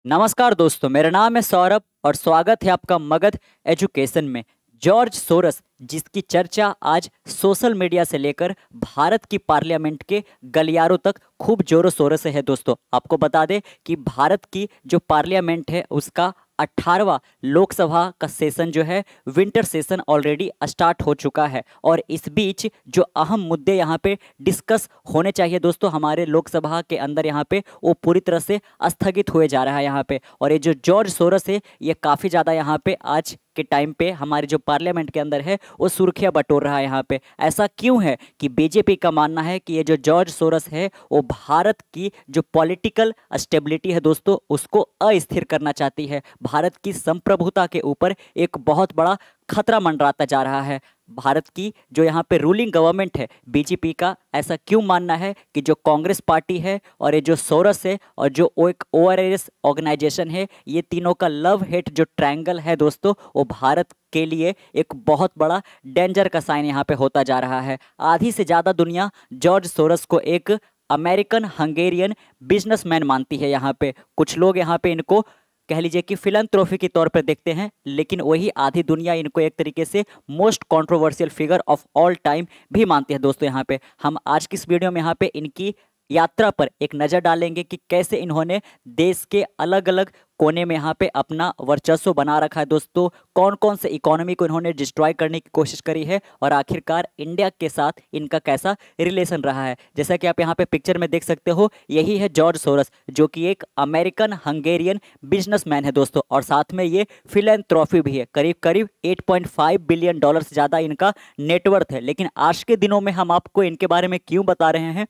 नमस्कार दोस्तों, मेरा नाम है सौरभ और स्वागत है आपका मगध एजुकेशन में। जॉर्ज सोरस, जिसकी चर्चा आज सोशल मीडिया से लेकर भारत की पार्लियामेंट के गलियारों तक खूब जोरों शोरों से है। दोस्तों, आपको बता दें कि भारत की जो पार्लियामेंट है उसका 18वां लोकसभा का सेशन जो है, विंटर सेशन ऑलरेडी स्टार्ट हो चुका है। और इस बीच जो अहम मुद्दे यहाँ पे डिस्कस होने चाहिए दोस्तों हमारे लोकसभा के अंदर, यहाँ पे वो पूरी तरह से स्थगित हुए जा रहा है यहाँ पे। और ये जो जॉर्ज सोरस है, ये काफ़ी ज़्यादा यहाँ पे आज के टाइम पे हमारे जो पार्लियामेंट के अंदर है वो सुर्खियां बटोर रहा है यहाँ पे। ऐसा क्यों है कि बीजेपी का मानना है कि ये जो जॉर्ज सोरस है वो भारत की जो पॉलिटिकल स्टेबिलिटी है दोस्तों, उसको अस्थिर करना चाहती है। भारत की संप्रभुता के ऊपर एक बहुत बड़ा खतरा मंडराता जा रहा है। भारत की जो यहाँ पे रूलिंग गवर्नमेंट है बीजेपी का, ऐसा क्यों मानना है कि जो कांग्रेस पार्टी है और ये जो सोरस है और जो एक ओआरएस ऑर्गेनाइजेशन है, ये तीनों का लव हेट जो ट्रायंगल है दोस्तों, वो भारत के लिए एक बहुत बड़ा डेंजर का साइन यहाँ पे होता जा रहा है। आधी से ज़्यादा दुनिया जॉर्ज सोरस को एक अमेरिकन हंगेरियन बिजनेसमैन मानती है। यहाँ पे कुछ लोग यहाँ पे इनको कह लीजिए कि फिलंथ्रोफी के तौर पर देखते हैं, लेकिन वही आधी दुनिया इनको एक तरीके से most controversial figure of all time भी मानती है। दोस्तों, यहाँ पे हम आज की इस वीडियो में यहाँ पे इनकी यात्रा पर एक नज़र डालेंगे कि कैसे इन्होंने देश के अलग अलग कोने में यहाँ पे अपना वर्चस्व बना रखा है। दोस्तों, कौन कौन से इकोनॉमी को इन्होंने डिस्ट्रॉय करने की कोशिश करी है और आखिरकार इंडिया के साथ इनका कैसा रिलेशन रहा है। जैसा कि आप यहाँ पे पिक्चर में देख सकते हो, यही है जॉर्ज सोरस, जो कि एक अमेरिकन हंगेरियन बिजनेसमैन है दोस्तों। और साथ में ये फिलैंथ्रोफी भी है। करीब करीब 8.5 बिलियन डॉलर से ज़्यादा इनका नेटवर्थ है। लेकिन आज के दिनों में हम आपको इनके बारे में क्यों बता रहे हैं,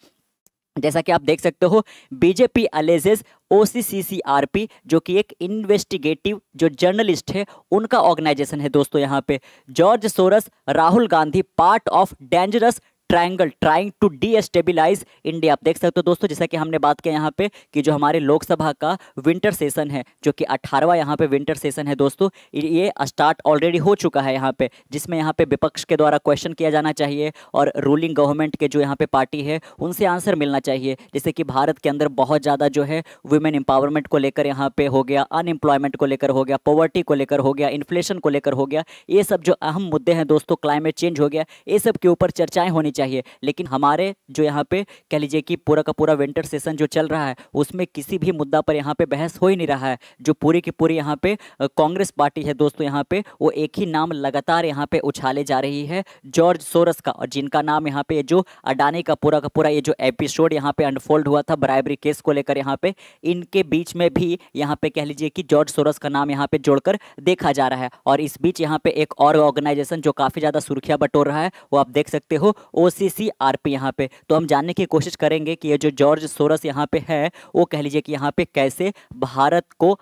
जैसा कि आप देख सकते हो, बीजेपी अलेजेस OCCCRP, जो कि एक इन्वेस्टिगेटिव जो जर्नलिस्ट है उनका ऑर्गेनाइजेशन है दोस्तों। यहाँ पे George Soros, Rahul Gandhi part of dangerous triangle trying to destabilise India. आप देख सकते हो दोस्तों, जैसा कि हमने बात किया यहाँ पे कि जो हमारे लोकसभा का विंटर सेशन है, जो कि 18वां यहाँ पे विंटर सेशन है दोस्तों, ये स्टार्ट ऑलरेडी हो चुका है यहाँ पे, जिसमें यहाँ पे विपक्ष के द्वारा क्वेश्चन किया जाना चाहिए और रूलिंग गवर्नमेंट के जो यहाँ पे पार्टी है उनसे आंसर मिलना चाहिए। जैसे कि भारत के अंदर बहुत ज़्यादा जो है वुमेन एम्पावरमेंट को लेकर यहाँ पे हो गया, अनएम्प्लॉयमेंट को लेकर हो गया, पॉवर्टी को लेकर हो गया, इन्फ्लेशन को लेकर हो गया। ये सब जो अहम मुद्दे हैं दोस्तों, क्लाइमेट चेंज हो गया, ये सब के ऊपर चर्चाएं होनी चाहिए। लेकिन हमारे जो यहाँ पे कह लीजिए कि पूरा का पूरा विंटर सेशन जो चल रहा है उसमें किसी भी मुद्दा पर यहाँ पे बहस हो ही नहीं रहा है। जो पूरी की पूरी यहाँ पे कांग्रेस पार्टी है दोस्तों, यहाँ पे वो एक ही नाम लगातार यहाँ पे उछाले जा रही है, जॉर्ज सोरस का। और जिनका नाम यहाँ पे जो अडानी का पूरा ये जो एपिसोड यहाँ पे अनफोल्ड हुआ था ब्राइबरी केस को लेकर, यहाँ पे इनके बीच में भी यहाँ पे कह लीजिए कि जॉर्ज सोरस का नाम यहाँ पे जोड़कर देखा जा रहा है। और इस बीच यहाँ पे एक और ऑर्गेनाइजेशन जो काफ़ी ज़्यादा सुर्खियां बटोर रहा है, वो आप देख सकते हो, OCCRP यहाँ पे। तो हम जानने की कोशिश करेंगे कि ये जो जॉर्ज सोरस यहाँ पे है, वो कह लीजिए कि यहाँ पे कैसे भारत को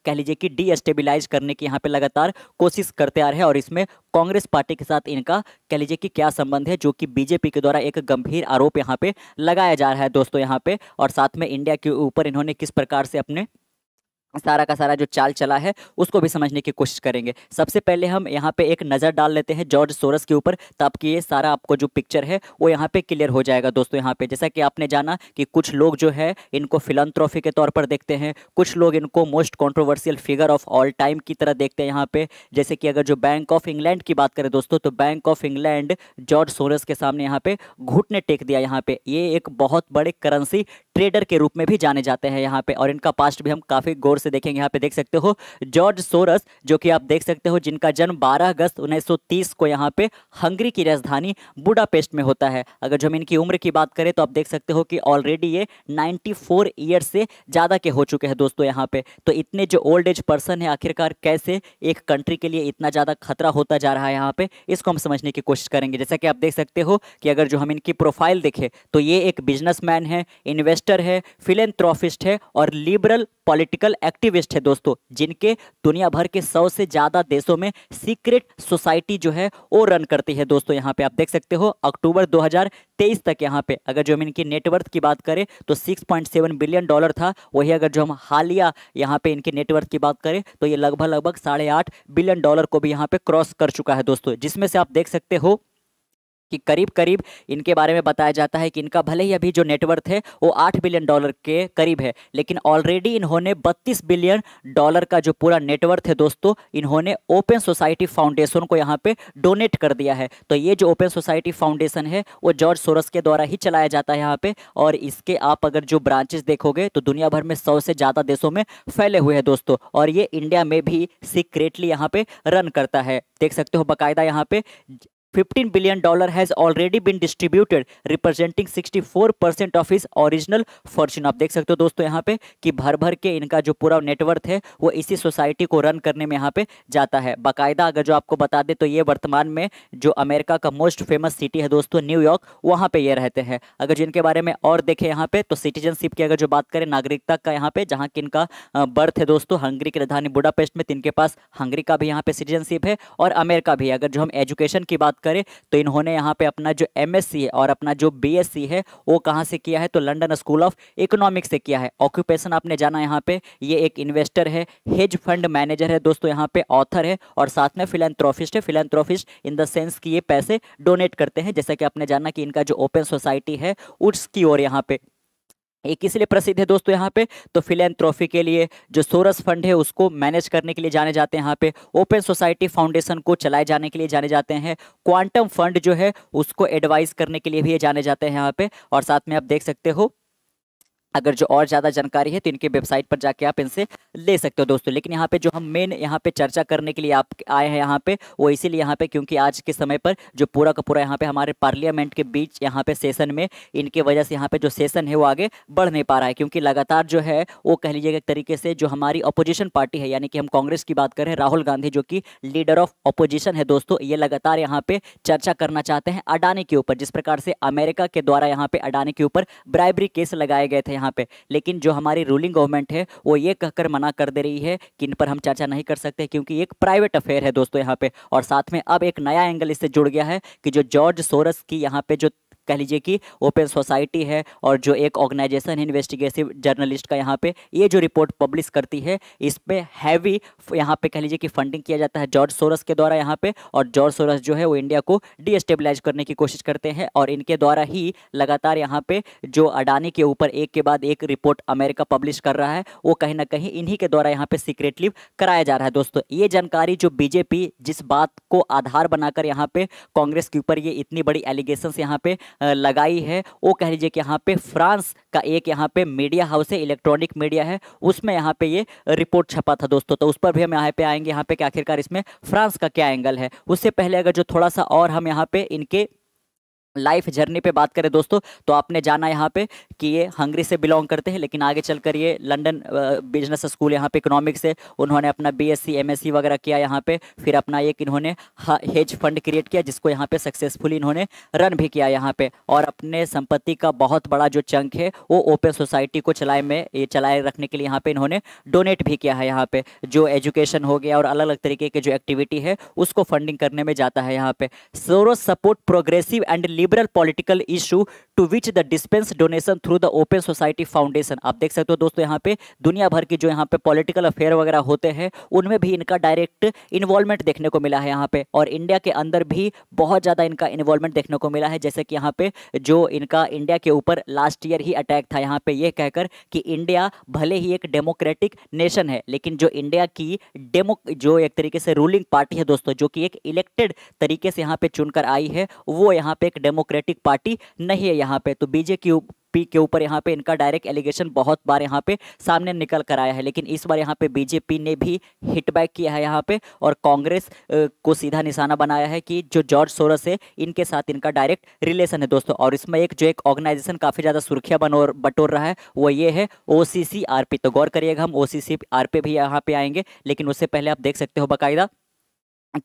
कह लीजिए कि डीस्टेबिलाइज करने की यहाँ पे लगातार कोशिश करते आ रहे हैं। और इसमें कांग्रेस पार्टी के साथ इनका कह लीजिए कि क्या संबंध है, जो कि बीजेपी के द्वारा एक गंभीर आरोप यहाँ पे लगाया जा रहा है दोस्तों यहाँ पे। और साथ में इंडिया के ऊपर इन्होंने किस प्रकार से अपने सारा का सारा जो चाल चला है उसको भी समझने की कोशिश करेंगे। सबसे पहले हम यहाँ पे एक नज़र डाल लेते हैं जॉर्ज सोरस के ऊपर, ताकि ये सारा आपको जो पिक्चर है वो यहाँ पे क्लियर हो जाएगा दोस्तों। यहाँ पे जैसा कि आपने जाना कि कुछ लोग जो है इनको फिलंथ्रोफी के तौर पर देखते हैं, कुछ लोग इनको most controversial figure of all time की तरह देखते हैं यहाँ पे। जैसे कि अगर जो बैंक ऑफ इंग्लैंड की बात करें दोस्तों, तो bank of England George Soros के सामने यहाँ पे घुटने टेक दिया। यहाँ पे ये एक बहुत बड़े करेंसी ट्रेडर के रूप में भी जाने जाते हैं यहाँ पे। और इनका पास्ट भी हम काफ़ी गौर से देखेंगे। यहाँ पे देख सकते हो जॉर्ज सोरस, जो कि आप देख सकते हो, जिनका जन्म 12 अगस्त 1930 को यहाँ पे हंगरी की राजधानी बुडापेस्ट में होता है। अगर जो हम इनकी उम्र की बात करें तो आप देख सकते हो कि ऑलरेडी ये 94 ईयर से ज़्यादा के हो चुके हैं दोस्तों यहाँ पे। तो इतने जो ओल्ड एज पर्सन है, आखिरकार कैसे एक कंट्री के लिए इतना ज़्यादा खतरा होता जा रहा है यहाँ पे, इसको हम समझने की कोशिश करेंगे। जैसा कि आप देख सकते हो कि अगर जो हम इनकी प्रोफाइल देखें तो ये एक बिजनेसमैन है, इन्वेस्टर है, फिलेंथ्रोफिस्ट है और लिबरल पॉलिटिकल एक्टिविस्ट है दोस्तों, जिनके दुनिया भर के 100 से ज़्यादा देशों में सीक्रेट सोसाइटी जो है वो रन करती है दोस्तों। यहाँ पे आप देख सकते हो अक्टूबर 2023 तक यहाँ पे अगर जो हम इनकी नेटवर्थ की बात करें तो 6.7 बिलियन डॉलर था। वही अगर जो हम हालिया यहाँ पे इनके नेटवर्थ की बात करें तो ये लगभग 8.5 बिलियन डॉलर को भी यहाँ पे क्रॉस कर चुका है दोस्तों। जिसमें से आप देख सकते हो कि करीब करीब इनके बारे में बताया जाता है कि इनका भले ही अभी जो नेटवर्थ है वो $8 बिलियन के करीब है, लेकिन ऑलरेडी इन्होंने $32 बिलियन का जो पूरा नेटवर्थ है दोस्तों, इन्होंने ओपन सोसाइटी फाउंडेशन को यहाँ पे डोनेट कर दिया है। तो ये जो ओपन सोसाइटी फाउंडेशन है वो जॉर्ज सोरोस के द्वारा ही चलाया जाता है यहाँ पे, और इसके आप अगर जो ब्रांचेस देखोगे तो दुनिया भर में 100 से ज़्यादा देशों में फैले हुए हैं दोस्तों, और ये इंडिया में भी सीक्रेटली यहाँ पे रन करता है। देख सकते हो बाकायदा यहाँ पे $15 billion has already been distributed representing 64% of his original fortune। आप देख सकते हो दोस्तों यहाँ पे कि भर भर के इनका जो पूरा नेटवर्थ है वो इसी सोसाइटी को रन करने में यहाँ पे जाता है। बाकायदा अगर जो आपको बता दे तो ये वर्तमान में जो अमेरिका का मोस्ट फेमस सिटी है दोस्तों न्यूयॉर्क, वहाँ पे ये रहते हैं। अगर जिनके बारे में और देखें यहाँ पे तो सिटीजनशिप की अगर जो बात करें, नागरिकता का यहाँ पे जहाँ की इनका बर्थ है दोस्तों हंगरी की राजधानी बुडापेस्ट में, तो इनके पास हंगरी का भी यहाँ पे सिटीजनशिप है और अमेरिका भी है। अगर जो हम एजुकेशन की बात करें तो इन्होंने यहाँ पे अपना जो एमएससी है और अपना जो बीएससी है वो कहाँ से किया है, तो लंदन स्कूल ऑफ इकोनॉमिक्स से किया है। ऑक्यूपेशन आपने जाना यहाँ पे ये एक इन्वेस्टर है, हेज फंड मैनेजर है दोस्तों, यहाँ पे ऑथर है और साथ में फिलैंथ्रोपिस्ट है। फिलैंथ्रोपिस्ट इन द सेंस कि ये पैसे डोनेट करते हैं, जैसा कि आपने जाना कि इनका जो ओपन सोसाइटी है उसकी ओर यहाँ पे एक इसलिए प्रसिद्ध है दोस्तों यहाँ पे, तो फिलैंथ्रोफी के लिए जो सोरस फंड है उसको मैनेज करने के लिए जाने जाते हैं यहाँ पे, ओपन सोसाइटी फाउंडेशन को चलाए जाने के लिए जाने जाते हैं, क्वांटम फंड जो है उसको एडवाइस करने के लिए भी ये जाने जाते हैं यहाँ पे। और साथ में आप देख सकते हो अगर जो और ज़्यादा जानकारी है तो इनके वेबसाइट पर जाके आप इनसे ले सकते हो दोस्तों। लेकिन यहाँ पे जो हम मेन यहाँ पे चर्चा करने के लिए आप आए हैं यहाँ पे वो इसीलिए यहाँ पे क्योंकि आज के समय पर जो पूरा का पूरा यहाँ पे हमारे पार्लियामेंट के बीच यहाँ पे सेशन में इनके वजह से यहाँ पे जो सेशन है वो आगे बढ़ नहीं पा रहा है, क्योंकि लगातार जो है वो कह लीजिएगा एक तरीके से जो हमारी अपोजिशन पार्टी है, यानी कि हम कांग्रेस की बात करें, राहुल गांधी जो कि लीडर ऑफ अपोजिशन है दोस्तों, ये लगातार यहाँ पे चर्चा करना चाहते हैं अडानी के ऊपर, जिस प्रकार से अमेरिका के द्वारा यहाँ पे अडानी के ऊपर ब्राइबरी केस लगाए गए थे यहाँ पे। लेकिन जो हमारी रूलिंग गवर्नमेंट है वो ये कहकर मना कर दे रही है कि इन पर हम चर्चा नहीं कर सकते क्योंकि एक प्राइवेट अफेयर है दोस्तों यहाँ पे। और साथ में अब एक नया एंगल इससे जुड़ गया है कि जो जॉर्ज सोरस की यहाँ पे जो कह लीजिए कि ओपन सोसाइटी है और जो एक ऑर्गेनाइजेशन इन्वेस्टिगेटिव जर्नलिस्ट का यहाँ पे ये जो रिपोर्ट पब्लिश करती है, इस पे हैवी यहाँ पे कह लीजिए कि फंडिंग किया जाता है जॉर्ज सोरस के द्वारा यहाँ पे। और जॉर्ज सोरस जो है वो इंडिया को डीस्टेबलाइज करने की कोशिश करते हैं और इनके द्वारा ही लगातार यहाँ पे जो अडानी के ऊपर एक के बाद एक रिपोर्ट अमेरिका पब्लिश कर रहा है वो कहीं ना कहीं इन्हीं के द्वारा यहाँ पे सीक्रेटली कराया जा रहा है दोस्तों। ये जानकारी जो बीजेपी जिस बात को आधार बनाकर यहाँ पे कांग्रेस के ऊपर ये इतनी बड़ी एलिगेशन यहाँ पे लगाई है, वो कह लीजिए कि यहाँ पे फ्रांस का एक यहाँ पे मीडिया हाउस है, इलेक्ट्रॉनिक मीडिया है, उसमें यहाँ पे ये रिपोर्ट छपा था दोस्तों। तो उस पर भी हम यहाँ पे आएंगे यहाँ पे कि आखिरकार इसमें फ्रांस का क्या एंगल है। उससे पहले अगर जो थोड़ा सा और हम यहाँ पे इनके लाइफ जर्नी पे बात करें दोस्तों, तो आपने जाना यहाँ पे कि ये हंगरी से बिलोंग करते हैं, लेकिन आगे चलकर ये लंदन बिजनेस स्कूल यहाँ पे इकोनॉमिक्स से उन्होंने अपना बीएससी एमएससी वगैरह किया यहाँ पे। फिर अपना एक इन्होंने हेज फंड क्रिएट किया जिसको यहाँ पे सक्सेसफुली इन्होंने रन भी किया यहाँ पे। और अपने संपत्ति का बहुत बड़ा जो चंक है वो ओपन सोसाइटी को चलाए रखने के लिए यहाँ पे इन्होंने डोनेट भी किया है यहाँ पे। जो एजुकेशन हो गया और अलग अलग तरीके के जो एक्टिविटी है उसको फंडिंग करने में जाता है यहाँ पे। Soros support progressive and liberal political issue to which the dispense donation through the open society foundation. आप देख सकते हो दोस्तों यहाँ पे दुनिया भर की जो यहाँ पे पॉलिटिकल अफेयर वगैरह होते हैं उनमें भी इनका डायरेक्ट इन्वॉल्वमेंट देखने को मिला है यहाँ पे। और इंडिया के अंदर भी बहुत ज़्यादा इनका इन्वॉल्वमेंट देखने को मिला है, जैसे कि यहाँ पे जो इनका इंडिया के ऊपर लास्ट ईयर ही अटैक था यहाँ पे, ये कहकर कि इंडिया भले ही एक डेमोक्रेटिक नेशन है लेकिन जो इंडिया की जो एक तरीके से रूलिंग पार्टी है दोस्तों, जो कि एक इलेक्टेड तरीके से यहाँ पे चुनकर आई है, वो यहाँ पे एक डेमोक्रेटिक पार्टी नहीं है यहाँ पे। तो बीजेपी के ऊपर यहाँ पे इनका डायरेक्ट एलिगेशन बहुत बार यहाँ पे सामने निकल कर आया है, लेकिन इस बार यहाँ पे बीजेपी ने भी हिट बैक किया है यहाँ पे और कांग्रेस को सीधा निशाना बनाया है कि जो जॉर्ज सोरस है इनके साथ इनका डायरेक्ट रिलेशन है दोस्तों। और इसमें एक ऑर्गेनाइजेशन काफ़ी ज़्यादा सुर्खियां बटोर रहा है वो ये है OCCRP। तो गौर करिएगा, हम OCCRP भी यहाँ पे आएंगे, लेकिन उससे पहले आप देख सकते हो बाकायदा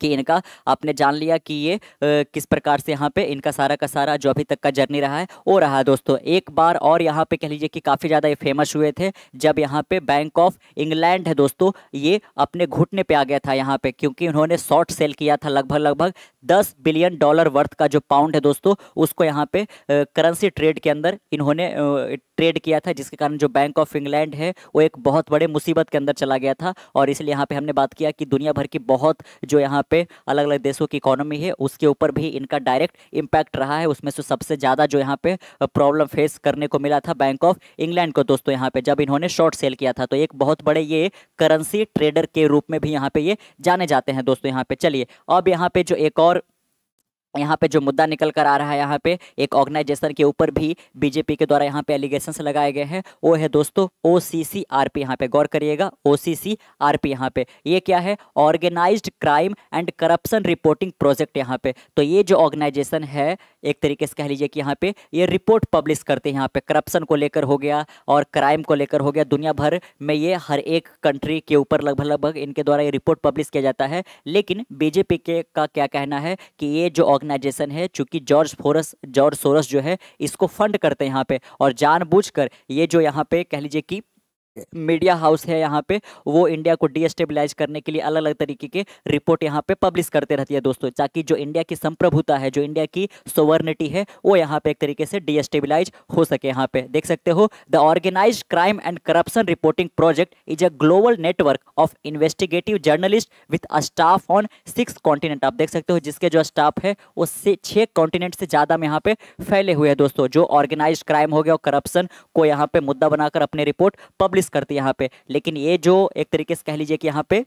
कि इनका आपने जान लिया कि ये किस प्रकार से यहाँ पे इनका सारा का सारा जो अभी तक का जर्नी रहा है वो रहा है दोस्तों। एक बार और यहाँ पे कह लीजिए कि काफ़ी ज़्यादा ये फेमस हुए थे जब यहाँ पे बैंक ऑफ इंग्लैंड है दोस्तों, ये अपने घुटने पे आ गया था यहाँ पे, क्योंकि उन्होंने शॉर्ट सेल किया था लगभग $10 बिलियन वर्थ का जो पाउंड है दोस्तों, उसको यहाँ पे करेंसी ट्रेड के अंदर इन्होंने ट्रेड किया था, जिसके कारण जो बैंक ऑफ इंग्लैंड है वो एक बहुत बड़े मुसीबत के अंदर चला गया था। और इसलिए यहाँ पे हमने बात किया कि दुनिया भर की बहुत जो यहाँ पे अलग अलग देशों की इकोनॉमी है उसके ऊपर भी इनका डायरेक्ट इम्पैक्ट रहा है। उसमें से सबसे ज़्यादा जो यहाँ पे प्रॉब्लम फेस करने को मिला था बैंक ऑफ इंग्लैंड को दोस्तों, यहाँ पे जब इन्होंने शॉर्ट सेल किया था। तो एक बहुत बड़े ये करेंसी ट्रेडर के रूप में भी यहाँ पे ये जाने जाते हैं दोस्तों। यहाँ पे चलिए अब यहाँ पे जो एक और यहाँ पे जो मुद्दा निकल कर आ रहा है, यहाँ पे एक ऑर्गेनाइजेशन के ऊपर भी बीजेपी के द्वारा यहाँ पे एलिगेशंस लगाए गए हैं, वो है दोस्तों OCCRP। यहाँ पे गौर करिएगा, OCCRP यहाँ पे ये क्या है, organised crime and corruption reporting project. यहाँ पे तो ये जो ऑर्गेनाइजेशन है एक तरीके से कह लीजिए कि यहाँ पे ये रिपोर्ट पब्लिश करते हैं, यहाँ पे करप्शन को लेकर हो गया और क्राइम को लेकर हो गया। दुनिया भर में ये हर एक कंट्री के ऊपर लगभग लगभग इनके द्वारा ये रिपोर्ट पब्लिश किया जाता है। लेकिन बीजेपी के का क्या कहना है कि ये जो ऑर्गेनाइजेशन है, चूंकि जॉर्ज सोरस जो है इसको फंड करते हैं यहाँ पे, और जानबूझकर ये जो यहाँ पे कह लीजिए कि मीडिया हाउस है यहाँ पे वो इंडिया को डीएस्टेबलाइज करने के लिए अलग अलग तरीके के रिपोर्ट यहाँ पे पब्लिश करते रहती है दोस्तों, ताकि जो इंडिया की संप्रभुता है, जो इंडिया की सोवर्निटी है, वो यहाँ पे एक तरीके से डीएस्टेबलाइज हो सके। यहाँ पे देख सकते हो, the organised crime and corruption reporting project is a global network of investigative journalist with a staff on 6 continent. आप देख सकते हो जिसके जो स्टाफ है वो 6 कॉन्टिनेंट से ज़्यादा में यहाँ पे फैले हुए हैं दोस्तों, जो ऑर्गेनाइज क्राइम हो गया और करप्शन को यहाँ पे मुद्दा बनाकर अपने रिपोर्ट पब्लिश करती है यहाँ पे। लेकिन ये जो एक तरीके से कह लीजिए कि यहाँ पे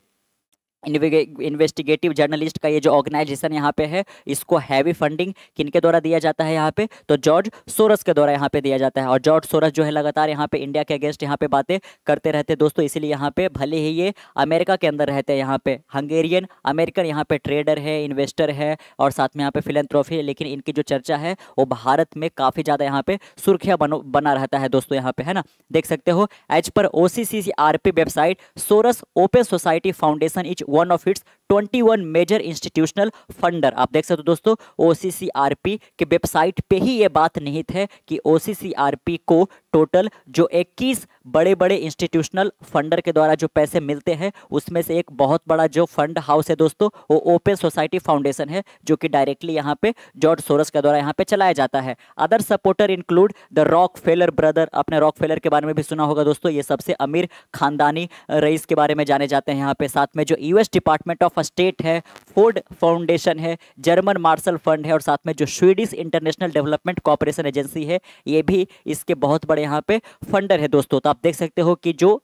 इन्वेस्टिगेटिव जर्नलिस्ट का ये जो ऑर्गेनाइजेशन यहाँ पे है, इसको हैवी फंडिंग किनके द्वारा दिया जाता है यहाँ पे, तो जॉर्ज सोरस के द्वारा यहाँ पे दिया जाता है। और जॉर्ज सोरस जो है लगातार यहाँ पे इंडिया के अगेंस्ट यहाँ पे बातें करते रहते हैं दोस्तों, इसीलिए यहाँ पे भले ही ये अमेरिका के अंदर रहते हैं, यहाँ पे हंगेरियन अमेरिकन यहाँ पे ट्रेडर है, इन्वेस्टर है और साथ में यहाँ पे फिलेंथ्रोफी है, लेकिन इनकी जो चर्चा है वो भारत में काफ़ी ज़्यादा यहाँ पे सुर्खियाँ बना रहता है दोस्तों, यहाँ पे है ना। देख सकते हो, as per OCCRP website, Soros open society foundation is one of its 21 major institutional funder. आप देख सकते हो दोस्तों, OCCRP के वेबसाइट पे ही ये बात निहित है कि OCCRP को टोटल जो 21 बड़े बड़े इंस्टीट्यूशनल फंडर के द्वारा जो पैसे मिलते हैं, उसमें से एक बहुत बड़ा जो फंड हाउस है दोस्तों वो ओपन सोसाइटी फाउंडेशन है, जो कि डायरेक्टली यहाँ पे जॉर्ज सोरस के द्वारा यहाँ पे चलाया जाता है। Other supporter include the Rockefeller brother. आपने रॉकफेलर के बारे में भी सुना होगा दोस्तों, ये सबसे अमीर खानदानी रईस के बारे में जाने जाते हैं यहाँ पे। साथ में जो US डिपार्टमेंट ऑफ स्टेट है, फोर्ड फाउंडेशन है, जर्मन मार्शल फंड है और साथ में जो Swedish international development corporation agency है, ये भी इसके बहुत बड़े यहाँ पे फंडर है दोस्तों। तो आप देख सकते हो कि जो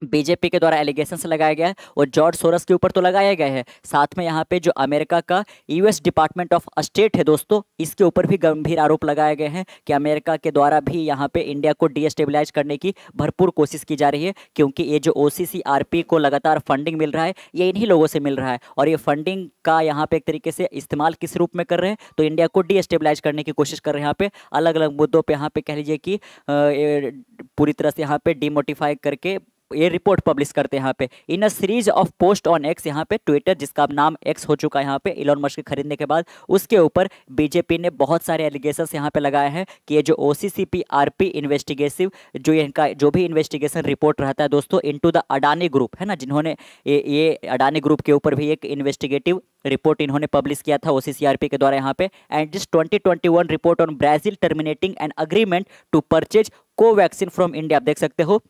बीजेपी के द्वारा एलिगेशंस लगाया गया है और जॉर्ज सोरस के ऊपर तो लगाया गया है, साथ में यहाँ पे जो अमेरिका का US डिपार्टमेंट ऑफ स्टेट है दोस्तों, इसके ऊपर भी गंभीर आरोप लगाए गए हैं कि अमेरिका के द्वारा भी यहाँ पे इंडिया को डीएस्टेबलाइज करने की भरपूर कोशिश की जा रही है, क्योंकि ये जो OCCRP को लगातार फंडिंग मिल रहा है ये इन्हीं लोगों से मिल रहा है। और ये फंडिंग का यहाँ पे एक तरीके से इस्तेमाल किस रूप में कर रहे हैं, तो इंडिया को डीएस्टेबलाइज करने की कोशिश कर रहे हैं। यहाँ पे अलग अलग मुद्दों पर यहाँ पे कह लीजिए कि पूरी तरह से यहाँ पे डिमोटिफाई करके ये रिपोर्ट पब्लिश करते हैं यहाँ पे। In a series of post on X, यहाँ पे ट्विटर जिसका अब नाम एक्स हो चुका है यहाँ पे इलॉन मस्क के खरीदने के बाद, उसके ऊपर बीजेपी ने बहुत सारे एलिगेशंस यहाँ पे लगाए हैं कि ये जो OCCRP इन्वेस्टिगेटिव जो इनका जो भी इन्वेस्टिगेशन रिपोर्ट रहता है दोस्तों इनटू द अडानी ग्रुप है ना, जिन्होंने ये अडानी ग्रुप के ऊपर भी एक इन्वेस्टिगेटिव रिपोर्ट इन्होंने पब्लिश किया था OCCRP के द्वारा यहाँ पे। And this 2021 report on Brazil terminating an agreement to purchase Covaxin from India. आप देख सकते हो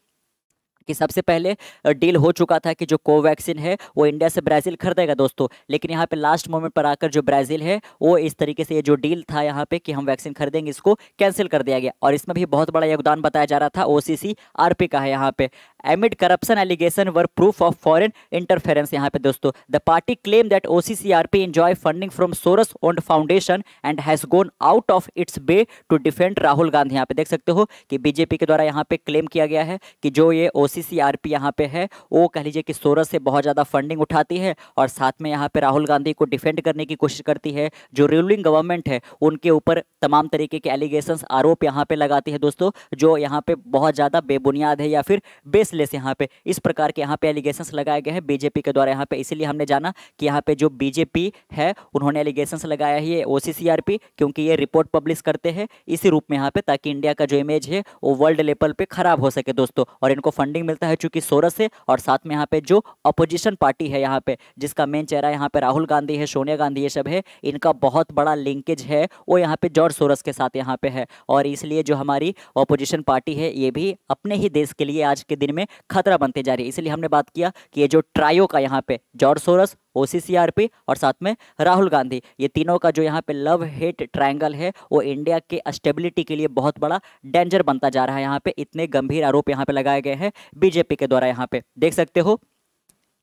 कि सबसे पहले डील हो चुका था कि जो कोवैक्सीन है वो इंडिया से ब्राज़ील खरीदेगा दोस्तों, लेकिन यहाँ पे लास्ट मोमेंट पर आकर जो ब्राज़ील है वो इस तरीके से ये जो डील था यहाँ पे कि हम वैक्सीन खरीदेंगे, इसको कैंसिल कर दिया गया। और इसमें भी बहुत बड़ा योगदान बताया जा रहा था OCCRP का है यहाँ पे। Amid corruption allegation were proof of foreign interference. यहाँ पे दोस्तों the party claim that OCCRP enjoy funding from Soros owned foundation and has gone out of its way to defend Rahul Gandhi. यहाँ पे देख सकते हो कि बीजेपी के द्वारा यहाँ पे क्लेम किया गया है कि जो ये OCCRP यहाँ पे है वो कह लीजिए कि सोरस से बहुत ज़्यादा फंडिंग उठाती है और साथ में यहाँ पे राहुल गांधी को डिफेंड करने की कोशिश करती है। जो रूलिंग गवर्नमेंट है उनके ऊपर तमाम तरीके के एलिगेशंस आरोप यहाँ पे लगाती है दोस्तों, जो यहाँ पे बहुत ज़्यादा बेबुनियाद है या फिर बेसलेस यहाँ पे इस प्रकार के यहाँ पे एलिगेशंस लगाए गए हैं बीजेपी के द्वारा यहाँ पे। इसीलिए हमने जाना कि यहाँ पे जो बीजेपी है उन्होंने एलिगेशंस लगाया है ये OCCRP, क्योंकि ये रिपोर्ट पब्लिश करते हैं इसी रूप में यहाँ पे, ताकि इंडिया का जो इमेज है वो वर्ल्ड लेवल पे खराब हो सके दोस्तों। और इनको फंडिंग फंडिंग मिलता है चूंकि सोरस से, और साथ में यहाँ पे जो अपोजिशन पार्टी है यहाँ पे जिसका मेन चेहरा यहाँ पे राहुल गांधी है, सोनिया गांधी, ये सब है, इनका बहुत बड़ा लिंकेज है वो यहाँ पे जॉर्ज सोरस के साथ यहाँ पे है। और इसलिए जो हमारी अपोजिशन पार्टी है ये भी अपने ही देश के लिए आज के दिन में खतरा बनते जा रही है। इसलिए हमने बात किया कि ये जो ट्रायो का यहाँ पे जॉर्ज सोरस, OCCRP और साथ में राहुल गांधी, ये तीनों का जो यहाँ पे लव हेट ट्रायंगल है वो इंडिया के स्टेबिलिटी के लिए बहुत बड़ा डेंजर बनता जा रहा है। यहाँ पे इतने गंभीर आरोप यहाँ पे लगाए गए हैं बीजेपी के द्वारा। यहाँ पे देख सकते हो,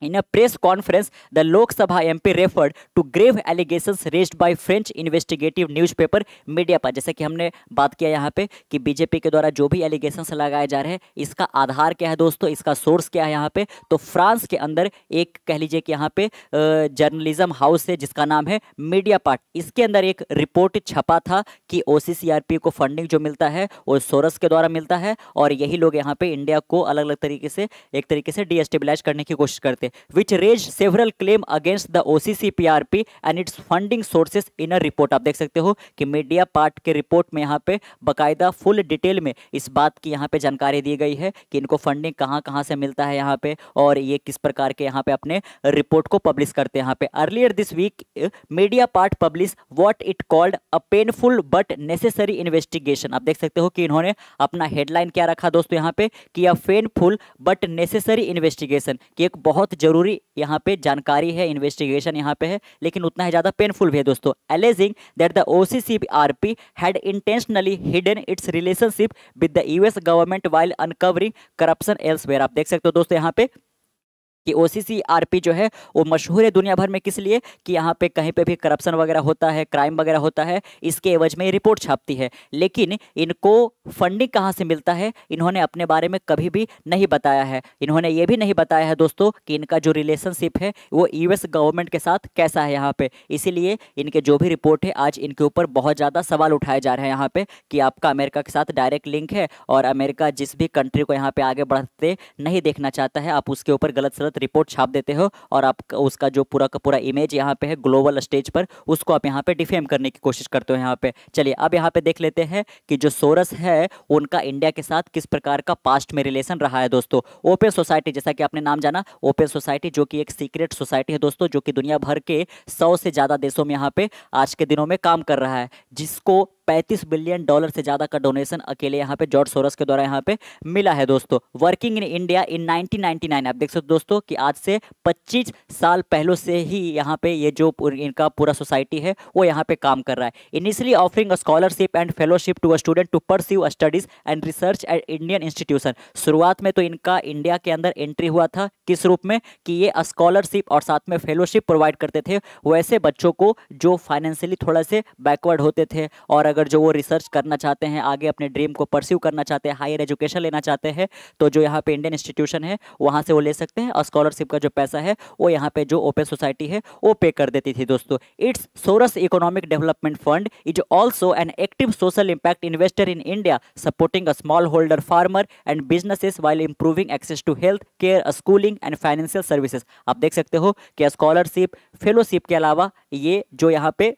in a press conference, the Lok Sabha MP referred to grave allegations raised by French investigative newspaper Mediapart। जैसे कि हमने बात किया यहाँ पे कि बीजेपी के द्वारा जो भी एलिगेशंस लगाए जा रहे हैं इसका आधार क्या है दोस्तों, इसका सोर्स क्या है यहाँ पे। तो फ्रांस के अंदर एक कह लीजिए कि यहाँ पे जर्नलिज्म हाउस है जिसका नाम है मीडियापार्ट, इसके अंदर एक रिपोर्ट छपा था कि OCCRP को फंडिंग जो मिलता है वो सोरस के द्वारा मिलता है और यही लोग यहाँ पे इंडिया को अलग अलग तरीके से एक तरीके से डीएस्टेबलाइज करने की कोशिश करते हैं। which raised several claim against the OCCPRP and its funding sources in a report। आप देख सकते हो कि मीडिया पार्ट के रिपोर्ट में यहाँ पे बकायदा फुल डिटेल में इस बात की यहाँ पे जानकारी दी गई है कि इनको फंडिंग कहाँ कहाँ से मिलता है यहाँ पे और ये किस प्रकार के यहाँ पे अपने रिपोर्ट को पब्लिश करते हैं यहाँ पे। Earlier this week Mediapart publish what it called a painful but necessary investigation. आप देख सकते हो कि इन्होंने अपना हेडलाइन क्या रखा दोस्तों यहाँ पे कि अ पेनफुल बट नेसेसरी इन्वेस्टिगेशन, कि एक बहुत जरूरी यहाँ पे जानकारी है, इन्वेस्टिगेशन यहाँ पे है लेकिन उतना ही ज्यादा पेनफुल भी है दोस्तों। Alleging that the OCCRP had intentionally hidden its relationship with the US government while uncovering corruption elsewhere. आप देख सकते हो दोस्तों यहाँ पे कि OCCRP जो है वो मशहूर है दुनिया भर में किस लिए कि यहाँ पे कहीं पे भी करप्शन वगैरह होता है, क्राइम वगैरह होता है, इसके एवज में रिपोर्ट छापती है। लेकिन इनको फंडिंग कहाँ से मिलता है इन्होंने अपने बारे में कभी भी नहीं बताया है। इन्होंने ये भी नहीं बताया है दोस्तों कि इनका जो रिलेशनशिप है वो US गवर्नमेंट के साथ कैसा है यहाँ पे। इसीलिए इनके जो भी रिपोर्ट है आज इनके ऊपर बहुत ज़्यादा सवाल उठाए जा रहे हैं यहाँ पे कि आपका अमेरिका के साथ डायरेक्ट लिंक है और अमेरिका जिस भी कंट्री को यहाँ पे आगे बढ़ते नहीं देखना चाहता है आप उसके ऊपर गलत सलत रिपोर्ट छाप देते हो और आप उसका जो पूरा का पूरा इमेज यहाँ पे है ग्लोबल स्टेज पर उसको आप यहाँ पे डिफेम करने की कोशिश करते हो यहाँ पे। चलिए अब यहाँ पे देख लेते हैं कि जो सोरस है उनका इंडिया के साथ किस प्रकार का पास्ट में रिलेशन रहा है दोस्तों। ओपन सोसाइटी, जैसा कि आपने नाम जाना, ओपन सोसाइटी जो कि एक सीक्रेट सोसाइटी है दोस्तों, जो कि दुनिया भर के 100 से ज़्यादा देशों में यहाँ पे आज के दिनों में काम कर रहा है, जिसको $35 बिलियन से ज़्यादा का डोनेशन अकेले यहाँ पे जॉर्ज सोरस के द्वारा यहाँ पे मिला है दोस्तों। वर्किंग इन इंडिया इन 1999, आप देख सकते हो दोस्तों कि आज से 25 साल पहले से ही यहाँ पे ये जो इनका पूरा सोसाइटी है वो यहाँ पे काम कर रहा है। Initially offering a scholarship and fellowship to a student to pursue studies and research at Indian institution. शुरुआत में तो इनका इंडिया के अंदर एंट्री हुआ था किस रूप में कि ये स्कॉलरशिप और साथ में फेलोशिप प्रोवाइड करते थे वैसे बच्चों को जो फाइनेंशियली थोड़ा से बैकवर्ड होते थे और अगर जो वो रिसर्च करना चाहते हैं, आगे अपने ड्रीम को परस्यू करना चाहते हैं, हायर एजुकेशन लेना चाहते हैं, तो जो यहाँ पे इंडियन इंस्टीट्यूशन है वहाँ से वो ले सकते हैं और स्कॉलरशिप का जो पैसा है वो यहाँ पे जो ओपन सोसाइटी है वो पे कर देती थी दोस्तों। Its Soros economic development fund is also an active social impact investor in India supporting a small holder farmer and businesses while improving access to health care, schooling and financial services. आप देख सकते हो कि scholarship fellowship के अलावा ये जो यहाँ पे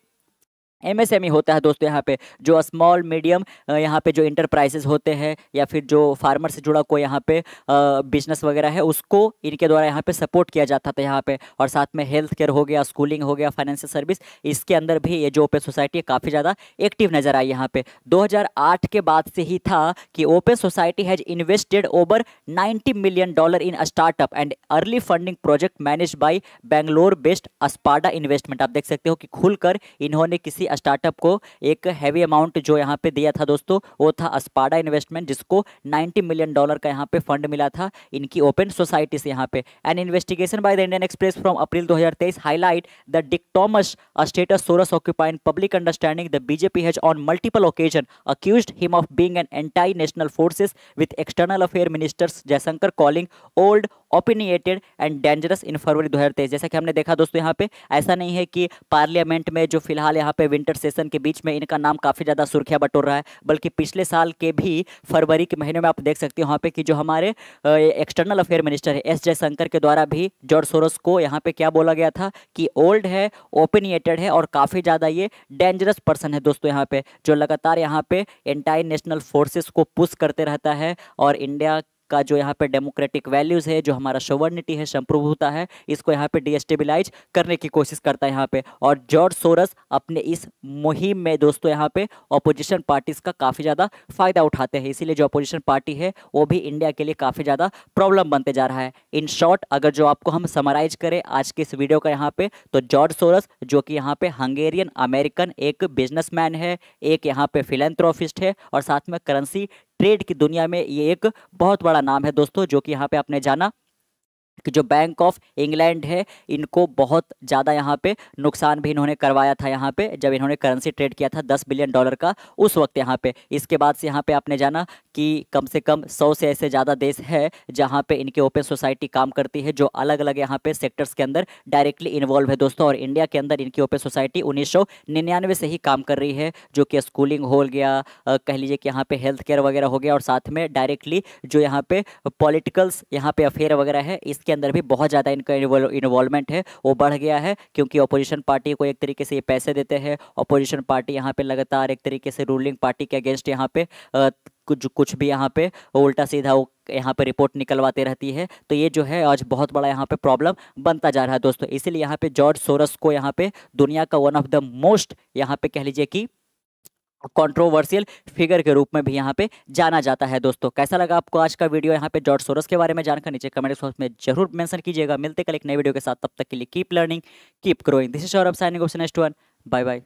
MSME होता है दोस्तों, यहाँ पे जो स्मॉल मीडियम यहाँ पे जो इंटरप्राइजेस होते हैं या फिर जो फार्मर से जुड़ा कोई यहाँ पे बिजनेस वगैरह है उसको इनके द्वारा यहाँ पे सपोर्ट किया जाता था यहाँ पे। और साथ में हेल्थ केयर हो गया, स्कूलिंग हो गया, फाइनेंशियल सर्विस, इसके अंदर भी ये जो ओपन सोसाइटी काफ़ी ज़्यादा एक्टिव नजर आई यहाँ पे। 2008 के बाद से ही था कि open society has invested over $90 million in startup and early funding project manage by Bangalore based Aspada investment. आप देख सकते हो कि खुलकर इन्होंने किसी स्टार्टअप को एक हैवी अमाउंट जो यहाँ पे दिया था दोस्तों वो था अस्पाडा इन्वेस्टमेंट, जिसको $90 मिलियन का यहाँ पे फंड मिला था इनकी ओपन सोसाइटी से यहाँ पे। An investigation by the Indian Express from April 2023 highlight the dichotomous status Soros occupying public understanding the BJP has on multiple occasion accused him of being an anti national forces with external affair ministers Jaishankar calling old opinionated and dangerous in February 2023। जैसा कि हमने देखा दोस्तों यहाँ पे ऐसा नहीं है कि पार्लियामेंट में जो फिलहाल यहाँ पे विंटर सेशन के बीच में इनका नाम काफ़ी ज़्यादा सुर्खियाँ बटोर रहा है, बल्कि पिछले साल के भी फरवरी के महीने में आप देख सकते हो यहाँ पे कि जो हमारे एक्सटर्नल अफेयर मिनिस्टर है S जयशंकर के द्वारा भी जॉर्ज सोरस को यहाँ पे क्या बोला गया था कि ओल्ड है, ओपिनिएटेड है और काफ़ी ज़्यादा ये डेंजरस पर्सन है दोस्तों यहाँ पे, जो लगातार यहाँ पे एंटी नेशनल फोर्सेस को पुश करते रहता है और इंडिया का जो यहाँ पे डेमोक्रेटिक वैल्यूज़ है, जो हमारा सोवर्निटी है, संप्रभुता है, इसको यहाँ पे डिस्टेबलाइज करने की कोशिश करता है यहाँ पे। और जॉर्ज सोरस अपने इस मुहिम में दोस्तों यहाँ पे अपोजिशन पार्टीज का काफ़ी ज़्यादा फायदा उठाते हैं, इसीलिए जो अपोजिशन पार्टी है वो भी इंडिया के लिए काफ़ी ज़्यादा प्रॉब्लम बनते जा रहा है। इन शॉर्ट अगर जो आपको हम समराइज करें आज के इस वीडियो का यहाँ पे, तो जॉर्ज सोरस जो कि यहाँ पे हंगेरियन अमेरिकन एक बिजनेसमैन है, एक यहाँ पे फिलेंथ्रोपिस्ट है, और साथ में करेंसी ट्रेड की दुनिया में ये एक बहुत बड़ा नाम है दोस्तों, जो कि यहाँ पे आपने जाना कि जो बैंक ऑफ इंग्लैंड है इनको बहुत ज़्यादा यहाँ पे नुकसान भी इन्होंने करवाया था यहाँ पे, जब इन्होंने करेंसी ट्रेड किया था $10 बिलियन का उस वक्त यहाँ पे। इसके बाद से यहाँ पे आपने जाना कि कम से कम 100 से ऐसे ज़्यादा देश है जहाँ पे इनकी ओपन सोसाइटी काम करती है, जो अलग अलग यहाँ पे सेक्टर्स के अंदर डायरेक्टली इन्वॉल्व है दोस्तों। और इंडिया के अंदर इनकी ओपन सोसाइटी 1999 से ही काम कर रही है, जो कि स्कूलिंग हो गया, कह लीजिए कि यहाँ पे हेल्थ केयर वगैरह हो गया, और साथ में डायरेक्टली जो यहाँ पे पॉलिटिकल्स यहाँ पे अफेयर वगैरह है इसके अंदर भी बहुत ज़्यादा इनका इन्वॉल्वमेंट है वो बढ़ गया है, क्योंकि अपोजिशन पार्टी को एक तरीके से ये पैसे देते हैं। अपोजिशन पार्टी यहाँ पे लगातार एक तरीके से रूलिंग पार्टी के अगेंस्ट यहाँ पे कुछ भी यहाँ पे उल्टा सीधा वो यहाँ पे रिपोर्ट निकलवाते रहती है। तो ये जो है आज बहुत बड़ा यहाँ पे प्रॉब्लम बनता जा रहा है दोस्तों। इसीलिए यहाँ पे जॉर्ज सोरस को यहाँ पे दुनिया का वन ऑफ द मोस्ट यहाँ पे कह लीजिए कि कंट्रोवर्शियल फिगर के रूप में भी यहाँ पे जाना जाता है दोस्तों। कैसा लगा आपको आज का वीडियो यहाँ पे जॉर्ज सोरस के बारे में जानकर नीचे कमेंट बॉक्स में जरूर मेंशन कीजिएगा। मिलते कल एक नई वीडियो के साथ, तब तक के लिए keep learning keep growing. This is Saurabh signing off next one. Bye bye.